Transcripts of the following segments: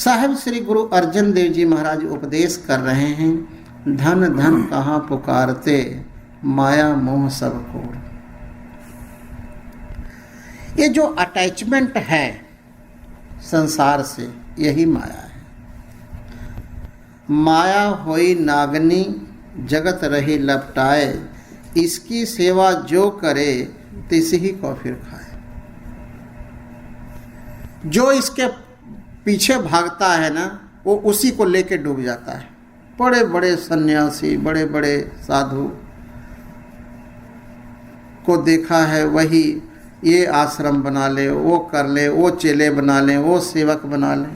साहब श्री गुरु अर्जन देव जी महाराज उपदेश कर रहे हैं, धन धन कहाँ पुकारते, माया मोह सब कोर। ये जो अटैचमेंट है संसार से, यही माया है। माया होई नागनी जगत रही लपटाए, इसकी सेवा जो करे तिस ही को फिर खाए। जो इसके पीछे भागता है ना, वो उसी को लेके डूब जाता है। बड़े बड़े सन्यासी, बड़े बड़े साधु को देखा है, वही ये आश्रम बना ले, वो कर ले, वो चेले बना ले, वो सेवक बना ले।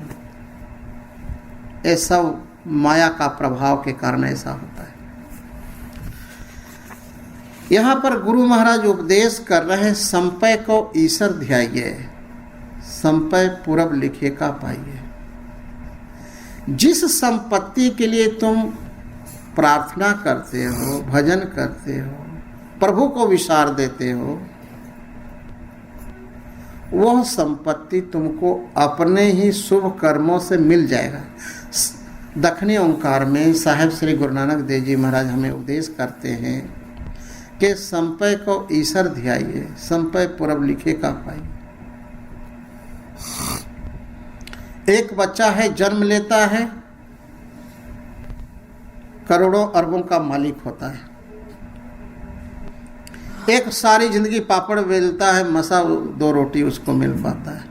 ये सब माया का प्रभाव के कारण ऐसा होता है। यहाँ पर गुरु महाराज उपदेश कर रहे हैं, संपय को ईश्वर ध्याइए, संपय पूरब लिखे का पाइए। जिस संपत्ति के लिए तुम प्रार्थना करते हो, भजन करते हो, प्रभु को विसार देते हो, वह संपत्ति तुमको अपने ही शुभ कर्मों से मिल जाएगा। दक्षिणी ओंकार में साहेब श्री गुरु नानक देव जी महाराज हमें उपदेश करते हैं कि संपय को ईश्वर ध्याइए, संपय पूरब लिखे का पाइए। एक बच्चा है, जन्म लेता है, करोड़ों अरबों का मालिक होता है। एक सारी जिंदगी पापड़ बेलता है, मसा 2 रोटी उसको मिल पाता है।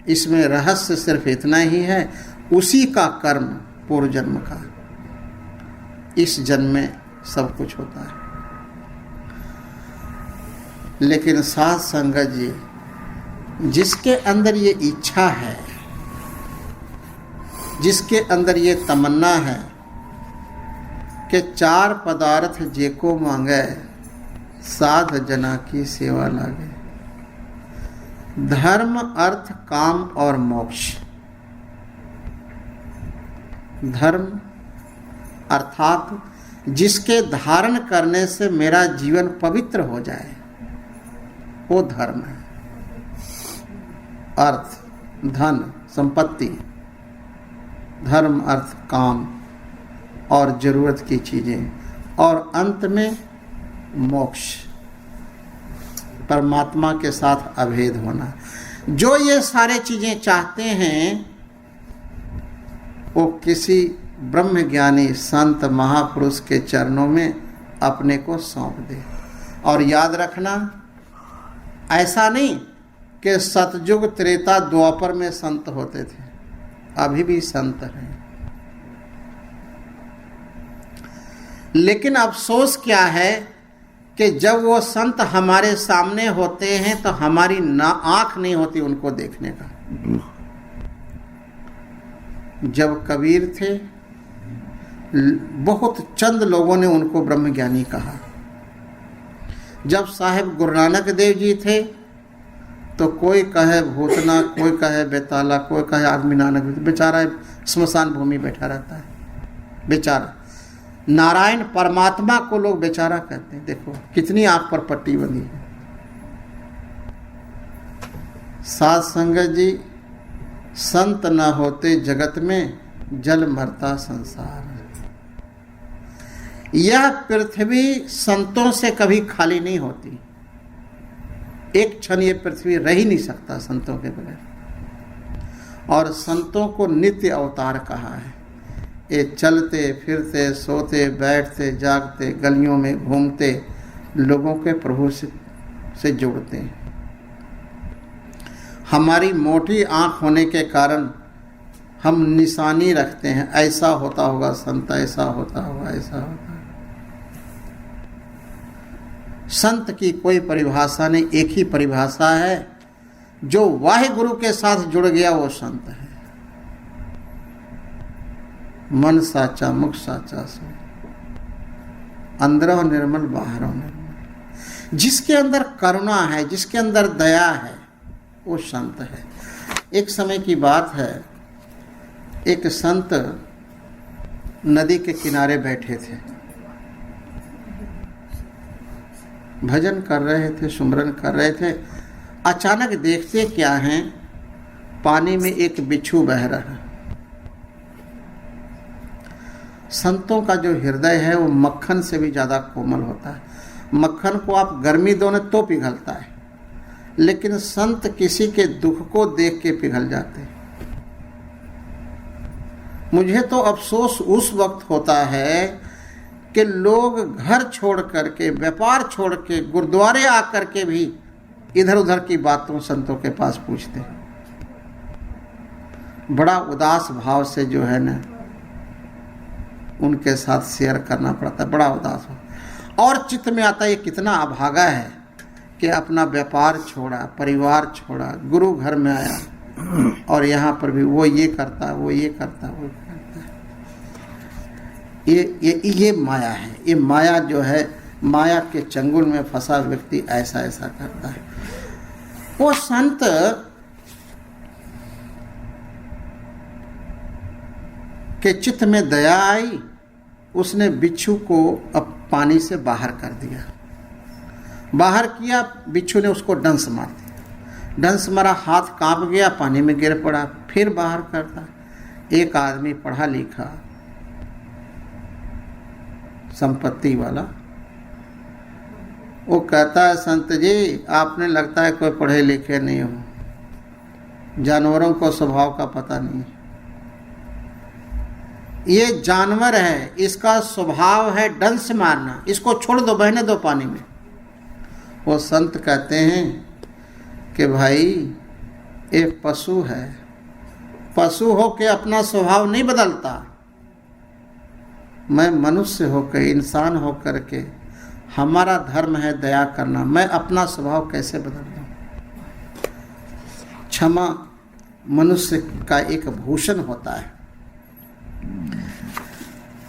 इसमें रहस्य सिर्फ इतना ही है, उसी का कर्म पूर्व जन्म का इस जन्म में सब कुछ होता है। लेकिन साध संगत जी, जिसके अंदर ये इच्छा है, जिसके अंदर ये तमन्ना है कि 4 पदार्थ जेको मांगे, साध जना की सेवा लागे, धर्म अर्थ काम और मोक्ष। धर्म अर्थात जिसके धारण करने से मेरा जीवन पवित्र हो जाए, वो धर्म है। अर्थ धन संपत्ति, धर्म अर्थ काम और जरूरत की चीजें, और अंत में मोक्ष, परमात्मा के साथ अभेद होना। जो ये सारे चीजें चाहते हैं, वो किसी ब्रह्म ज्ञानी संत महापुरुष के चरणों में अपने को सौंप दे। और याद रखना, ऐसा नहीं कि सतयुग त्रेता द्वापर में संत होते थे, अभी भी संत हैं। लेकिन अफसोस क्या है कि जब वो संत हमारे सामने होते हैं तो हमारी ना आंख नहीं होती उनको देखने का। जब कबीर थे, बहुत चंद लोगों ने उनको ब्रह्मज्ञानी कहा। जब साहेब गुरु नानक देव जी थे तो कोई कहे भूतना, कोई कहे बेताला, कोई कहे आदमी नानक, बेचारा स्मशान भूमि बैठा रहता है। बेचारा नारायण परमात्मा को लोग बेचारा कहते हैं। देखो कितनी आंख पर पट्टी बंधी है। साध संगत जी, संत न होते जगत में, जल मरता संसार। यह पृथ्वी संतों से कभी खाली नहीं होती। एक क्षण ये पृथ्वी रह ही नहीं सकता संतों के बगैर। और संतों को नित्य अवतार कहा है। ये चलते फिरते, सोते बैठते, जागते, गलियों में घूमते, लोगों के प्रभु से जोड़ते हैं। हमारी मोटी आंख होने के कारण हम निशानी रखते हैं, ऐसा होता होगा संत, ऐसा होता होगा, ऐसा होता है। संत की कोई परिभाषा नहीं, एक ही परिभाषा है, जो वाहे गुरु के साथ जुड़ गया वो संत है। मन साचा मुख साचा सो, अंदरों निर्मल बाहरों निर्मल। जिसके अंदर करुणा है, जिसके अंदर दया है, वो संत है। एक समय की बात है, एक संत नदी के किनारे बैठे थे, भजन कर रहे थे, सुमरन कर रहे थे। अचानक देखते क्या हैं, पानी में एक बिच्छू बह रहा है। संतों का जो हृदय है वो मक्खन से भी ज़्यादा कोमल होता है। मक्खन को आप गर्मी दो न तो पिघलता है, लेकिन संत किसी के दुख को देख के पिघल जाते हैं। मुझे तो अफसोस उस वक्त होता है कि लोग घर छोड़ करके, व्यापार छोड़ के, गुरुद्वारे आकर के भी इधर उधर की बातों संतों के पास पूछते हैं। बड़ा उदास भाव से जो है ना उनके साथ शेयर करना पड़ता है, बड़ा उदास हो। और चित्त में आता है ये कितना अभागा है कि अपना व्यापार छोड़ा, परिवार छोड़ा, गुरु घर में आया और यहाँ पर भी वो ये करता है, वो ये करता है, वो करता है। ये माया है। ये माया जो है, माया के चंगुल में फंसा व्यक्ति ऐसा ऐसा करता है। वो संत के चित्त में दया आई, उसने बिच्छू को अब पानी से बाहर कर दिया। बाहर किया, बिच्छू ने उसको डंस मार दिया। डंस मारा, हाथ कांप गया, पानी में गिर पड़ा। फिर बाहर करता। एक आदमी पढ़ा लिखा, संपत्ति वाला, वो कहता है संत जी आपने लगता है कोई पढ़े लिखे नहीं हो, जानवरों को स्वभाव का पता नहीं। ये जानवर है, इसका स्वभाव है डंस मारना, इसको छोड़ दो, बहने दो पानी में। वो संत कहते हैं कि भाई एक पशु है, पशु होकर अपना स्वभाव नहीं बदलता। मैं मनुष्य होकर, इंसान होकर के, हमारा धर्म है दया करना, मैं अपना स्वभाव कैसे बदल दूं? क्षमा मनुष्य का एक भूषण होता है।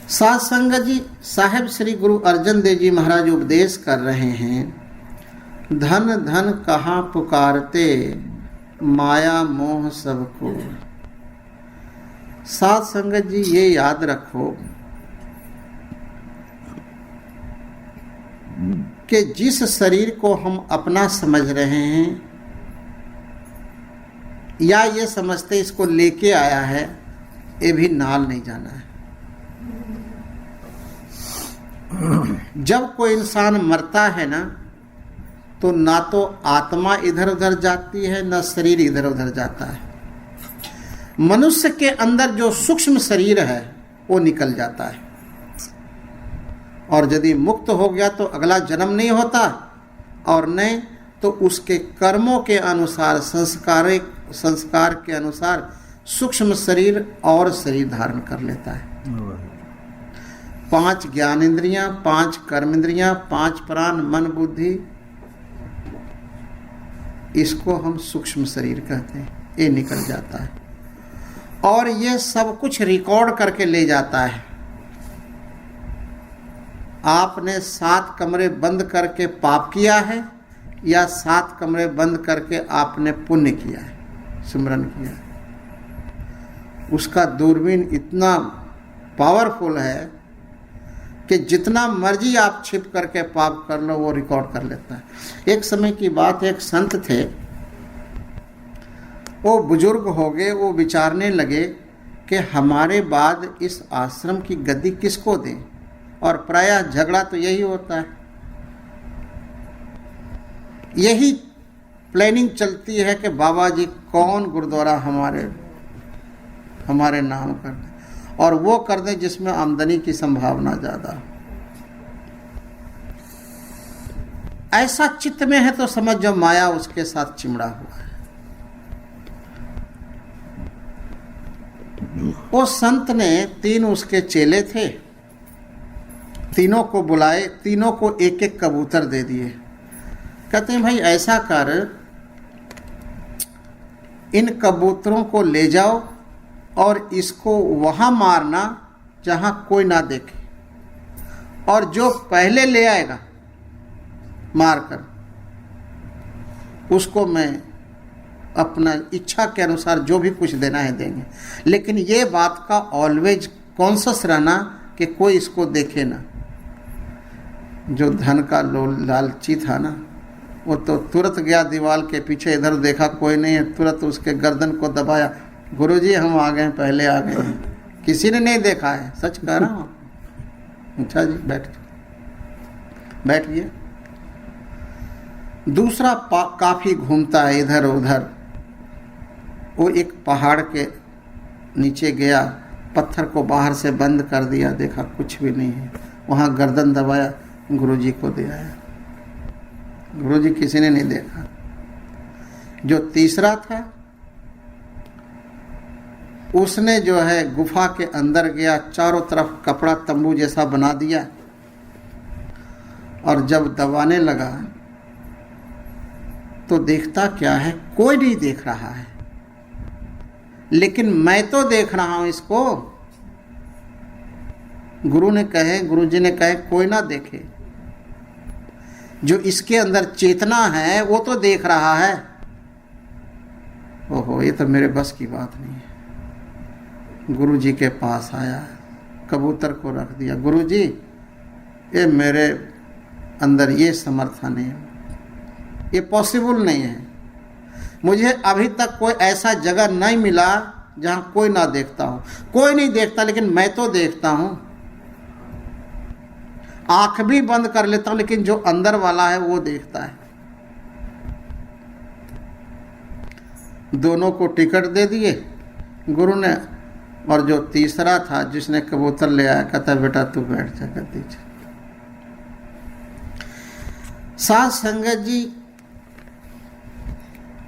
साध संगत जी, साहेब श्री गुरु अर्जन देव जी महाराज उपदेश कर रहे हैं, धन धन कहाँ पुकारते, माया मोह सबको। साध संगत जी ये याद रखो कि जिस शरीर को हम अपना समझ रहे हैं या ये समझते इसको लेके आया है, ये भी नाल नहीं जाना है। जब कोई इंसान मरता है ना, तो ना तो आत्मा इधर उधर जाती है, ना शरीर इधर उधर जाता है। मनुष्य के अंदर जो सूक्ष्म शरीर है वो निकल जाता है, और यदि मुक्त हो गया तो अगला जन्म नहीं होता, और नहीं तो उसके कर्मों के अनुसार, संस्कार के अनुसार सूक्ष्म शरीर और शरीर धारण कर लेता है। 5 ज्ञानेंद्रियां, 5 कर्मेंद्रियां, 5 प्राण, मन, बुद्धि, इसको हम सूक्ष्म शरीर कहते हैं। ये निकल जाता है और ये सब कुछ रिकॉर्ड करके ले जाता है। आपने 7 कमरे बंद करके पाप किया है या 7 कमरे बंद करके आपने पुण्य किया है, सिमरन किया है, उसका दूरबीन इतना पावरफुल है कि जितना मर्जी आप छिप करके पाप कर लो वो रिकॉर्ड कर लेता है। एक समय की बात, एक संत थे, वो बुजुर्ग हो गए, वो विचारने लगे कि हमारे बाद इस आश्रम की गद्दी किसको दें, और प्रायः झगड़ा तो यही होता है, यही प्लानिंग चलती है कि बाबा जी कौन गुरुद्वारा हमारे नाम कर दें, और वो कर दें जिसमें आमदनी की संभावना ज़्यादा। ऐसा चित्त में है तो समझ जो माया उसके साथ चिमड़ा हुआ है। वो संत ने 3 उसके चेले थे, तीनों को बुलाए, तीनों को एक एक कबूतर दे दिए। कहते हैं भाई ऐसा कर, इन कबूतरों को ले जाओ और इसको वहां मारना जहां कोई ना देखे, और जो पहले ले आएगा मारकर, उसको मैं अपना इच्छा के अनुसार जो भी कुछ देना है देंगे। लेकिन ये बात का ऑलवेज कॉन्शियस रहना कि कोई इसको देखे ना। जो धन का लालची था ना, वो तो तुरंत गया दीवार के पीछे, इधर देखा कोई नहीं है, तुरंत उसके गर्दन को दबाया, गुरुजी हम आ गए, पहले आ गए हैं, किसी ने नहीं देखा है, सच कह रहा हूँ। अच्छा जी बैठिए। दूसरा काफी घूमता है इधर उधर, वो एक पहाड़ के नीचे गया, पत्थर को बाहर से बंद कर दिया, देखा कुछ भी नहीं है, वहाँ गर्दन दबाया, गुरुजी को दे आया। गुरुजी किसी ने नहीं देखा। जो तीसरा था उसने जो है गुफा के अंदर गया, चारों तरफ कपड़ा तंबू जैसा बना दिया, और जब दबाने लगा तो देखता क्या है, कोई नहीं देख रहा है, लेकिन मैं तो देख रहा हूं इसको। गुरुजी ने कहे कोई ना देखे, जो इसके अंदर चेतना है वो तो देख रहा है। ओहो, ये तो मेरे बस की बात नहीं है। गुरुजी के पास आया, कबूतर को रख दिया, गुरुजी ये मेरे अंदर ये समर्थन है, ये पॉसिबल नहीं है, मुझे अभी तक कोई ऐसा जगह नहीं मिला जहां कोई ना देखता हो। कोई नहीं देखता लेकिन मैं तो देखता हूं, आंख भी बंद कर लेता हूं लेकिन जो अंदर वाला है वो देखता है। दोनों को टिकट दे दिए गुरु ने, और जो तीसरा था जिसने कबूतर ले आया, कहता बेटा तू बैठ जा गद्दी। साध संगत जी,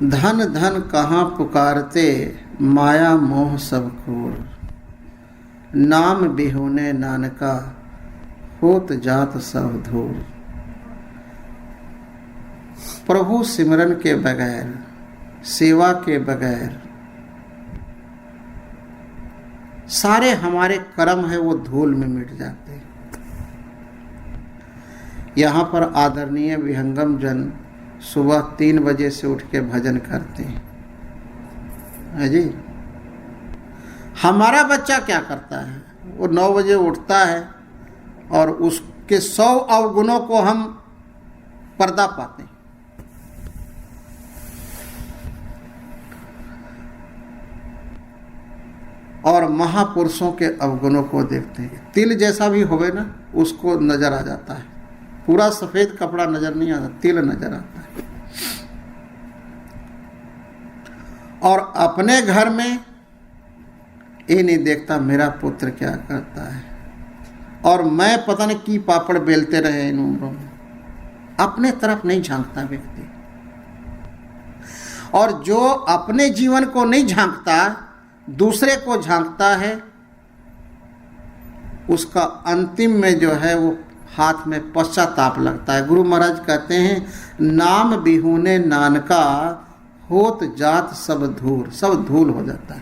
धन धन कहाँ पुकारते, माया मोह सब खोर, नाम बिहुने नानका, होत जात सब धूर। प्रभु सिमरन के बगैर, सेवा के बगैर सारे हमारे कर्म है वो धूल में मिट जाते हैं। यहाँ पर आदरणीय विहंगम जन सुबह 3 बजे से उठ के भजन करते हैं, है जी। हमारा बच्चा क्या करता है, वो 9 बजे उठता है और उसके 100 अवगुणों को हम पर्दा पाते हैं। और महापुरुषों के अवगुणों को देखते हैं। तिल जैसा भी होवे ना उसको नजर आ जाता है, पूरा सफेद कपड़ा नजर नहीं आता, तिल नजर आता है। और अपने घर में ये नहीं देखता मेरा पुत्र क्या करता है, और मैं पता नहीं की पापड़ बेलते रहे इन उम्रों में, अपने तरफ नहीं झांकता व्यक्ति। और जो अपने जीवन को नहीं झांकता, दूसरे को झांकता है, उसका अंतिम में जो है वो हाथ में पश्चाताप लगता है। गुरु महाराज कहते हैं, नाम बिहुने नानका, होत जात सब धूल, सब धूल हो जाता है।